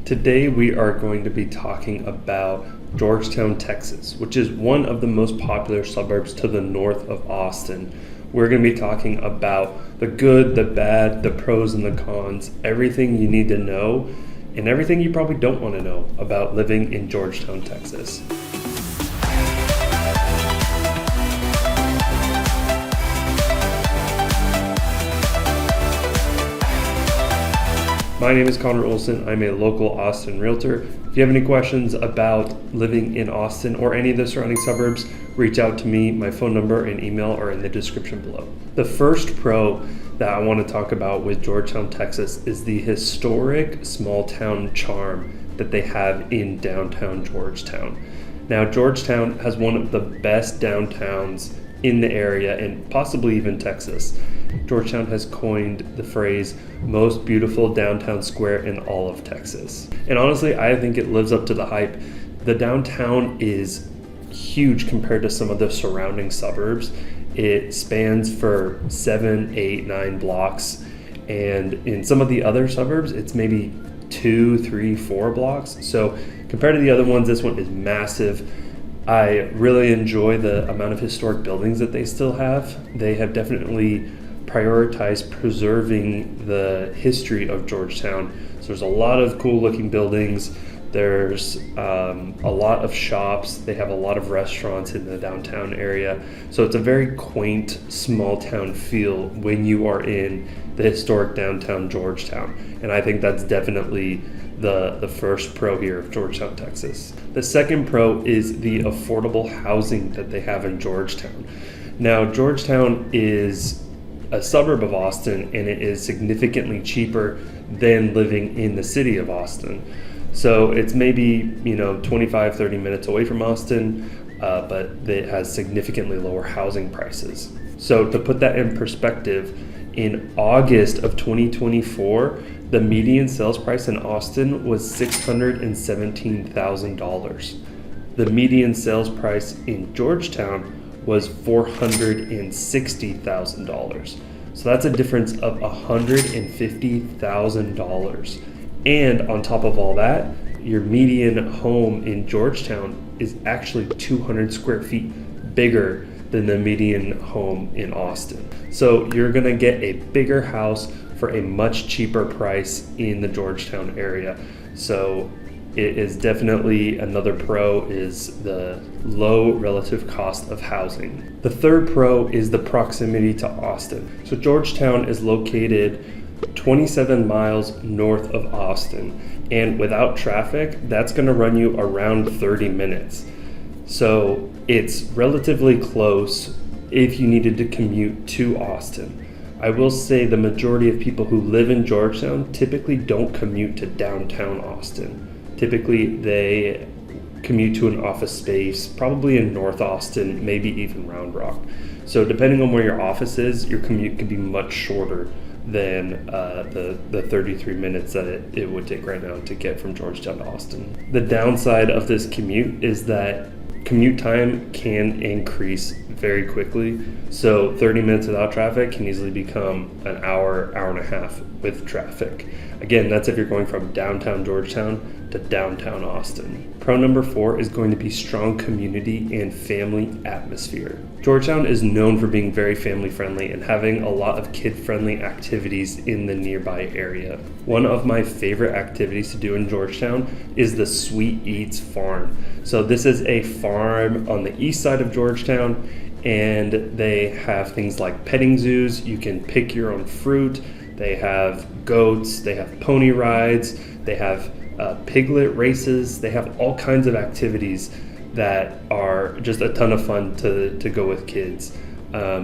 Today we are going to be talking about Georgetown, Texas, which is one of the most popular suburbs to the north of Austin. We're going to be talking about the good, the bad, the pros and the cons, everything you need to know, and everything you probably don't want to know about living in Georgetown, Texas. My name is Connor Olson. I'm a local Austin realtor. If you have any questions about living in Austin or any of the surrounding suburbs, reach out to me. My phone number and email are in the description below. The first pro that I want to talk about with Georgetown, Texas is the historic small town charm that they have in downtown Georgetown. Now, Georgetown has one of the best downtowns in the area and possibly even Texas. Georgetown has coined the phrase most beautiful downtown square in all of Texas. And honestly, I think it lives up to the hype. The downtown is huge compared to some of the surrounding suburbs. It spans for 7, 8, 9 blocks. And in some of the other suburbs, it's maybe 2, 3, 4 blocks. So compared to the other ones, this one is massive. I really enjoy the amount of historic buildings that they still have. They have definitely prioritized preserving the history of Georgetown. So there's a lot of cool looking buildings. There's a lot of shops. They have a lot of restaurants in the downtown area. So it's a very quaint, small town feel when you are in the historic downtown Georgetown. And I think that's definitely the first pro here of Georgetown, Texas. The second pro is the affordable housing that they have in Georgetown. Now, Georgetown is a suburb of Austin, and it is significantly cheaper than living in the city of Austin. So it's maybe 25, 30 minutes away from Austin, but it has significantly lower housing prices. So to put that in perspective, in August of 2024, the median sales price in Austin was $617,000. The median sales price in Georgetown was $460,000. So that's a difference of $150,000. And on top of all that, your median home in Georgetown is actually 200 square feet bigger than the median home in Austin. So you're gonna get a bigger house for a much cheaper price in the Georgetown area. So it is definitely another pro is the low relative cost of housing. The third pro is the proximity to Austin. So Georgetown is located 27 miles north of Austin, and without traffic, that's gonna run you around 30 minutes. So it's relatively close if you needed to commute to Austin. I will say the majority of people who live in Georgetown typically don't commute to downtown Austin. Typically, they commute to an office space, probably in North Austin, maybe even Round Rock. So depending on where your office is, your commute can be much shorter than the 33 minutes that it would take right now to get from Georgetown to Austin. The downside of this commute is that commute time can increase very quickly. So 30 minutes without traffic can easily become an hour, hour and a half with traffic. Again, that's if you're going from downtown Georgetown to downtown Austin. Pro number 4 is going to be strong community and family atmosphere. Georgetown is known for being very family friendly and having a lot of kid friendly activities in the nearby area. One of my favorite activities to do in Georgetown is the Sweet Eats Farm. So this is a farm on the east side of Georgetown, and they have things like petting zoos. You can pick your own fruit. They have goats, they have pony rides, they have piglet races. They have all kinds of activities that are just a ton of fun to go with kids.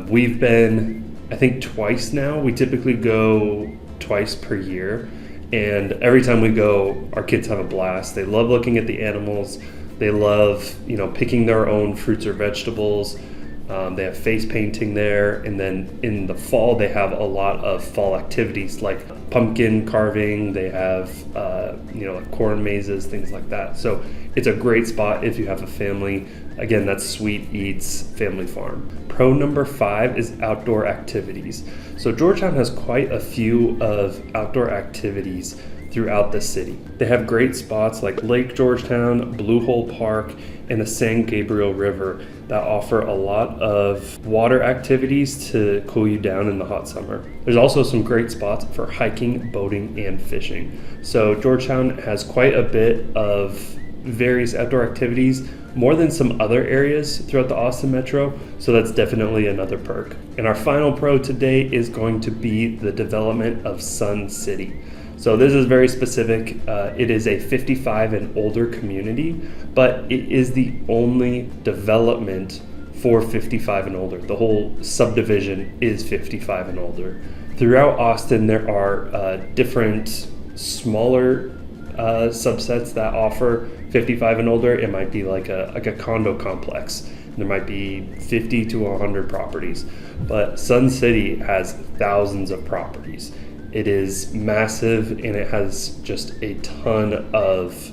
We've been, I think, twice now. We typically go twice per year, and every time we go, our kids have a blast. They love looking at the animals. They love, picking their own fruits or vegetables. They have face painting there, and then in the fall they have a lot of fall activities like pumpkin carving. They have like corn mazes, things like that. So it's a great spot if you have a family. Again, that's Sweet Eats Family Farm. Pro number 5 is outdoor activities. So Georgetown has quite a few of outdoor activities throughout the city. They have great spots like Lake Georgetown, Blue Hole Park, and the San Gabriel River that offer a lot of water activities to cool you down in the hot summer. There's also some great spots for hiking, boating, and fishing. So Georgetown has quite a bit of various outdoor activities, more than some other areas throughout the Austin metro, so that's definitely another perk. And our final pro today is going to be the development of Sun City. So this is very specific. It is a 55 and older community, but it is the only development for 55 and older. The whole subdivision is 55 and older. Throughout Austin, there are different smaller subsets that offer 55 and older. It might be like a condo complex. There might be 50 to 100 properties, but Sun City has thousands of properties. It is massive, and it has just a ton of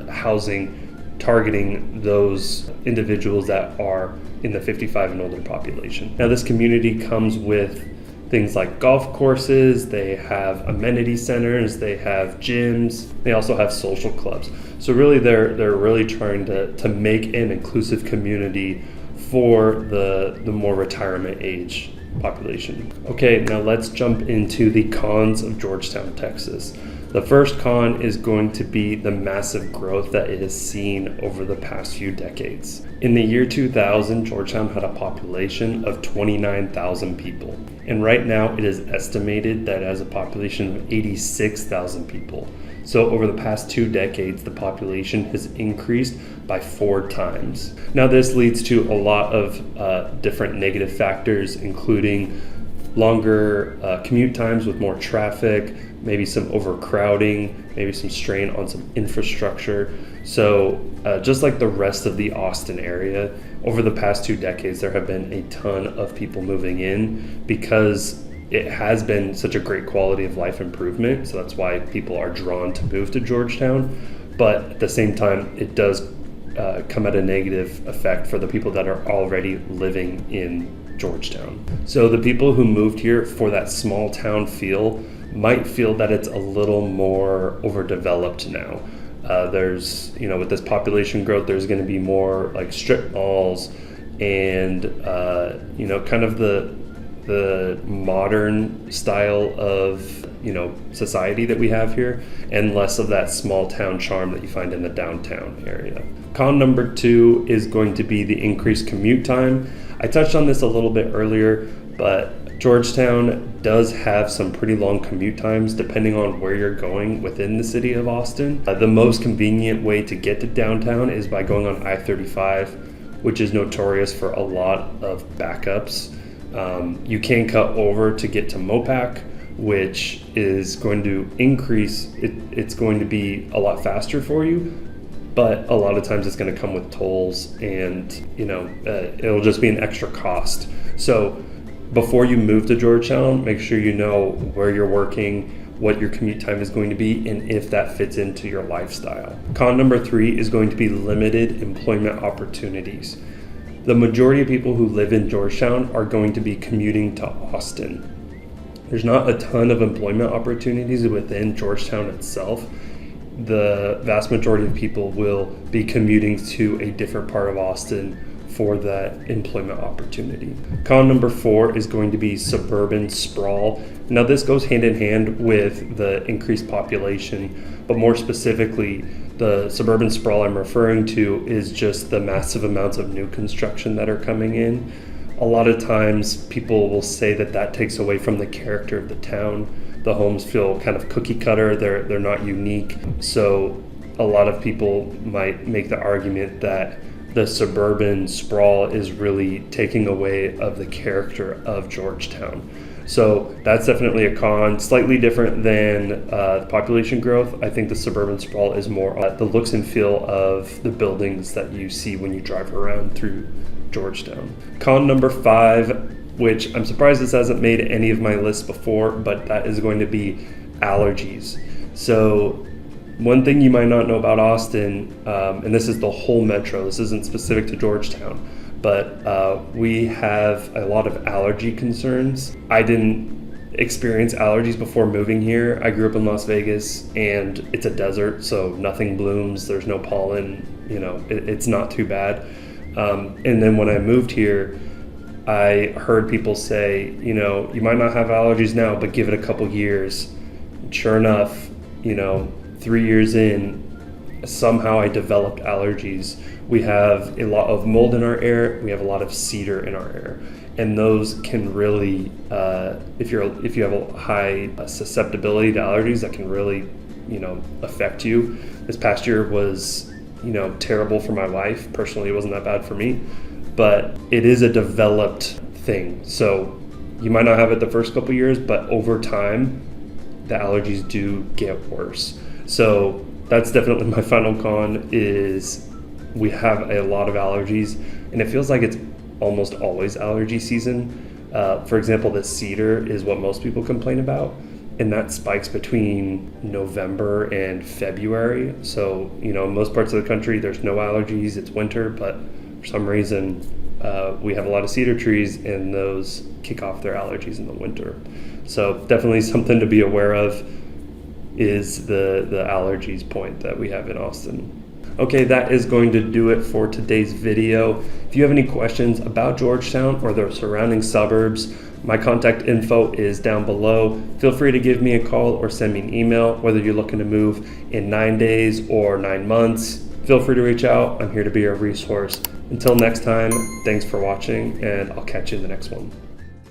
housing targeting those individuals that are in the 55 and older population. Now, this community comes with things like golf courses, they have amenity centers, they have gyms, they also have social clubs. So really they're really trying to make an inclusive community for the more retirement age population. Okay, now let's jump into the cons of Georgetown, Texas. The first con is going to be the massive growth that it has seen over the past few decades. In the year 2000, Georgetown had a population of 29,000 people. And right now it is estimated that it has a population of 86,000 people. So over the past 2 decades, the population has increased by 4 times. Now this leads to a lot of different negative factors, including longer commute times with more traffic, maybe some overcrowding, maybe some strain on some infrastructure. So just like the rest of the Austin area, over the past 2 decades, there have been a ton of people moving in because it has been such a great quality of life improvement. So that's why people are drawn to move to Georgetown. But at the same time, it does come at a negative effect for the people that are already living in Georgetown. So the people who moved here for that small town feel might feel that it's a little more overdeveloped now. There's, with this population growth, there's going to be more like strip malls and, kind of the modern style of, society that we have here, and less of that small town charm that you find in the downtown area. Con number 2 is going to be the increased commute time. I touched on this a little bit earlier, but Georgetown does have some pretty long commute times depending on where you're going within the city of Austin. The most convenient way to get to downtown is by going on I-35, which is notorious for a lot of backups. You can cut over to get to Mopac, which is going to increase, it's going to be a lot faster for you, but a lot of times it's going to come with tolls and, it'll just be an extra cost. So before you move to Georgetown, make sure you know where you're working, what your commute time is going to be, and if that fits into your lifestyle. Con number 3 is going to be limited employment opportunities. The majority of people who live in Georgetown are going to be commuting to Austin. There's not a ton of employment opportunities within Georgetown itself. The vast majority of people will be commuting to a different part of Austin for that employment opportunity. Con number 4 is going to be suburban sprawl. Now this goes hand in hand with the increased population, but more specifically, the suburban sprawl I'm referring to is just the massive amounts of new construction that are coming in. A lot of times people will say that takes away from the character of the town. The homes feel kind of cookie cutter, they're not unique. So a lot of people might make the argument that the suburban sprawl is really taking away of the character of Georgetown. So that's definitely a con, slightly different than population growth. I think the suburban sprawl is more the looks and feel of the buildings that you see when you drive around through Georgetown. Con number 5, which I'm surprised this hasn't made any of my lists before, but that is going to be allergies. So one thing you might not know about Austin, and this is the whole metro, this isn't specific to Georgetown, but we have a lot of allergy concerns. I didn't experience allergies before moving here. I grew up in Las Vegas and it's a desert, so nothing blooms, there's no pollen, it's not too bad. And then when I moved here, I heard people say, you might not have allergies now, but give it a couple years. Sure enough, 3 years in, somehow I developed allergies. We have a lot of mold in our air. We have a lot of cedar in our air, and those can really, if you have a high susceptibility to allergies, that can really, affect you. This past year was, terrible for my wife. Personally, it wasn't that bad for me, but it is a developed thing. So you might not have it the first couple years, but over time, the allergies do get worse. So that's definitely my final con is we have a lot of allergies, and it feels like it's almost always allergy season. For example, the cedar is what most people complain about, and that spikes between November and February. So, in most parts of the country, there's no allergies, it's winter, but for some reason, we have a lot of cedar trees, and those kick off their allergies in the winter. So definitely something to be aware of is the allergies point that we have in Austin. Okay, that is going to do it for today's video. If you have any questions about Georgetown or the surrounding suburbs, my contact info is down below. Feel free to give me a call or send me an email, whether you're looking to move in 9 days or 9 months. Feel free to reach out. I'm here to be a resource. Until next time, thanks for watching, and I'll catch you in the next one.